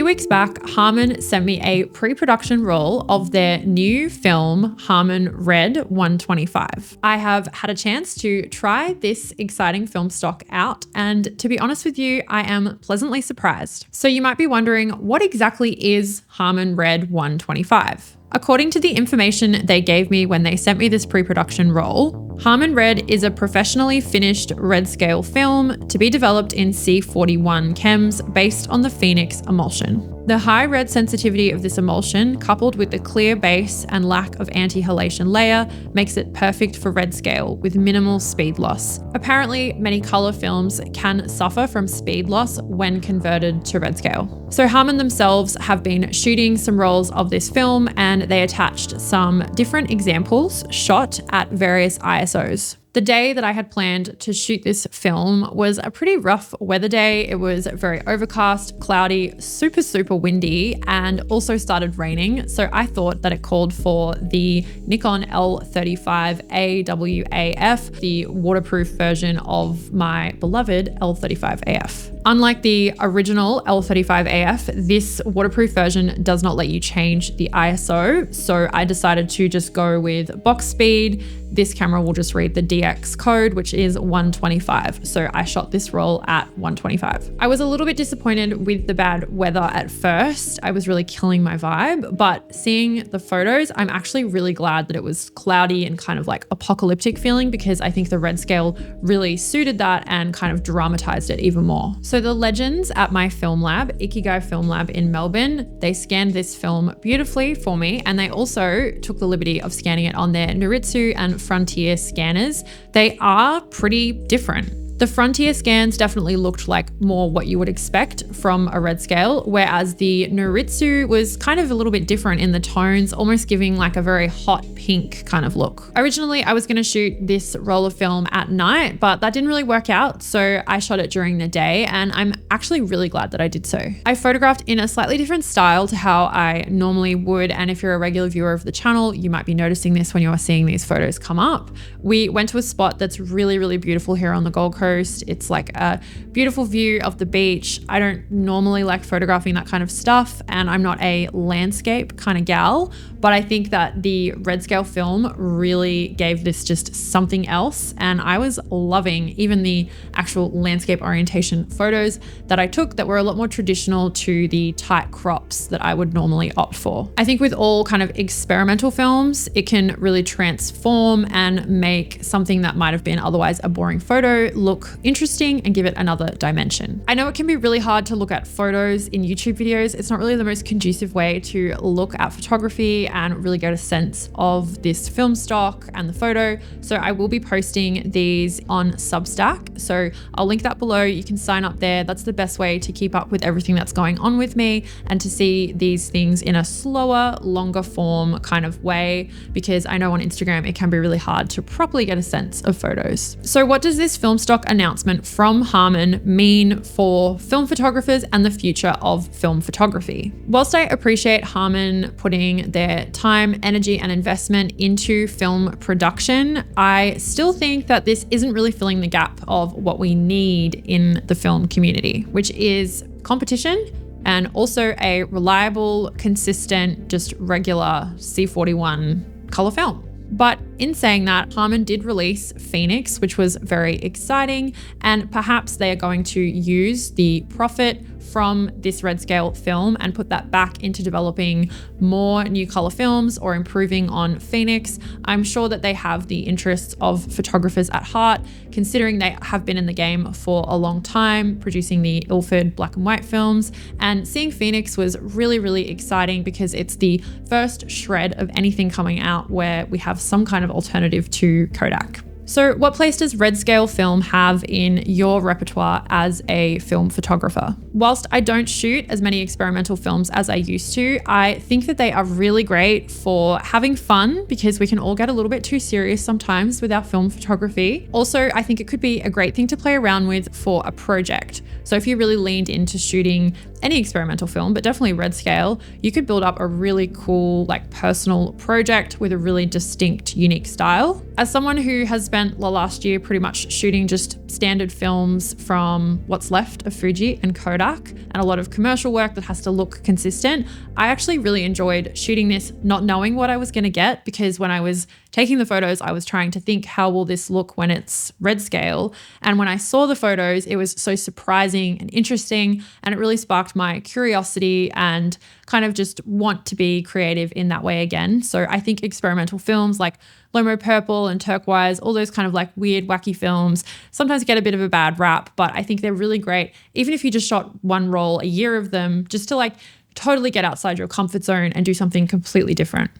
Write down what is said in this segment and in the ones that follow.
weeks back, Harman sent me a pre-production roll of their new film, Harman Red 125. I have had a chance to try this exciting film stock out, and to be honest with you, I am pleasantly surprised. So you might be wondering, what exactly is Harman Red 125? According to the information they gave me when they sent me this pre-production roll, Harman Red is a professionally finished red scale film to be developed in C41 chems based on the Phoenix emulsion. The high red sensitivity of this emulsion, coupled with the clear base and lack of anti-halation layer, makes it perfect for red scale with minimal speed loss. Apparently, many color films can suffer from speed loss when converted to red scale. So Harman themselves have been shooting some rolls of this film, and they attached some different examples shot at various ISOs. The day that I had planned to shoot this film was a pretty rough weather day. It was very overcast, cloudy, super windy, and also started raining. So I thought that it called for the Nikon L35 AWAF, the waterproof version of my beloved L35 AF. Unlike the original L35 AF, this waterproof version does not let you change the ISO. So I decided to just go with box speed. This camera will just read the DX code, which is 125. So I shot this roll at 125. I was a little bit disappointed with the bad weather at first. I was really killing my vibe, but seeing the photos, I'm actually really glad that it was cloudy and kind of like apocalyptic feeling, because I think the red scale really suited that and kind of dramatized it even more. So the legends at my film lab, Ikigai Film Lab in Melbourne, they scanned this film beautifully for me, and they also took the liberty of scanning it on their Noritsu and Frontier scanners. They are pretty different. The Frontier scans definitely looked like more what you would expect from a red scale, whereas the Noritsu was kind of a little bit different in the tones, almost giving like a very hot pink kind of look. Originally, I was going to shoot this roll of film at night, but that didn't really work out, so I shot it during the day, and I'm actually really glad that I did so. I photographed in a slightly different style to how I normally would, and if you're a regular viewer of the channel, you might be noticing this when you're seeing these photos come up. We went to a spot that's really beautiful here on the Gold Coast. It's like a beautiful view of the beach. I don't normally like photographing that kind of stuff, and I'm not a landscape kind of gal, but I think that the red scale film really gave this just something else, and I was loving even the actual landscape orientation photos that I took that were a lot more traditional to the tight crops that I would normally opt for. I think with all kind of experimental films, it can really transform and make something that might have been otherwise a boring photo look interesting and give it another dimension. I know it can be really hard to look at photos in YouTube videos. It's not really the most conducive way to look at photography and really get a sense of this film stock and the photo. So I will be posting these on Substack. So I'll link that below. You can sign up there. That's the best way to keep up with everything that's going on with me and to see these things in a slower, longer form kind of way, because I know on Instagram it can be really hard to properly get a sense of photos. So what does this film stock announcement from Harman mean for film photographers and the future of film photography? Whilst I appreciate Harman putting their time, energy, and investment into film production, I still think that this isn't really filling the gap of what we need in the film community, which is competition and also a reliable, consistent, just regular C41 color film. But in saying that, Harman did release Phoenix, which was very exciting, and perhaps they are going to use the profit from this red scale film and put that back into developing more new color films or improving on Phoenix. I'm sure that they have the interests of photographers at heart, considering they have been in the game for a long time, producing the Ilford black and white films. And seeing Phoenix was really exciting because it's the first shred of anything coming out where we have some kind of alternative to Kodak. So what place does red scale film have in your repertoire as a film photographer? Whilst I don't shoot as many experimental films as I used to, I think that they are really great for having fun, because we can all get a little bit too serious sometimes with our film photography. Also, I think it could be a great thing to play around with for a project. So if you really leaned into shooting any experimental film, but definitely red scale, you could build up a really cool, like personal project with a really distinct, unique style. As someone who has spent the last year pretty much shooting just standard films from what's left of Fuji and Kodak, and a lot of commercial work that has to look consistent, I actually really enjoyed shooting this not knowing what I was going to get, because when I was taking the photos, I was trying to think, how will this look when it's red scale? And when I saw the photos, it was so surprising and interesting, and it really sparked my curiosity and kind of just want to be creative in that way again. So I think experimental films like Lomo Purple and Turquoise, all those kind of like weird, wacky films, sometimes get a bit of a bad rap, but I think they're really great. Even if you just shot one roll, a year of them, just to like totally get outside your comfort zone and do something completely different.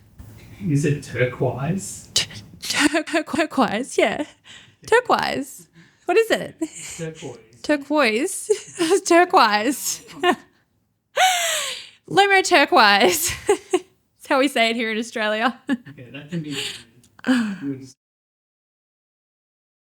Is it turquoise? Turquoise, yeah. Turquoise. What is it? Turquoise. Turquoise. Turquoise. Lomo Turquoise. That's how we say it here in Australia. Okay, that can be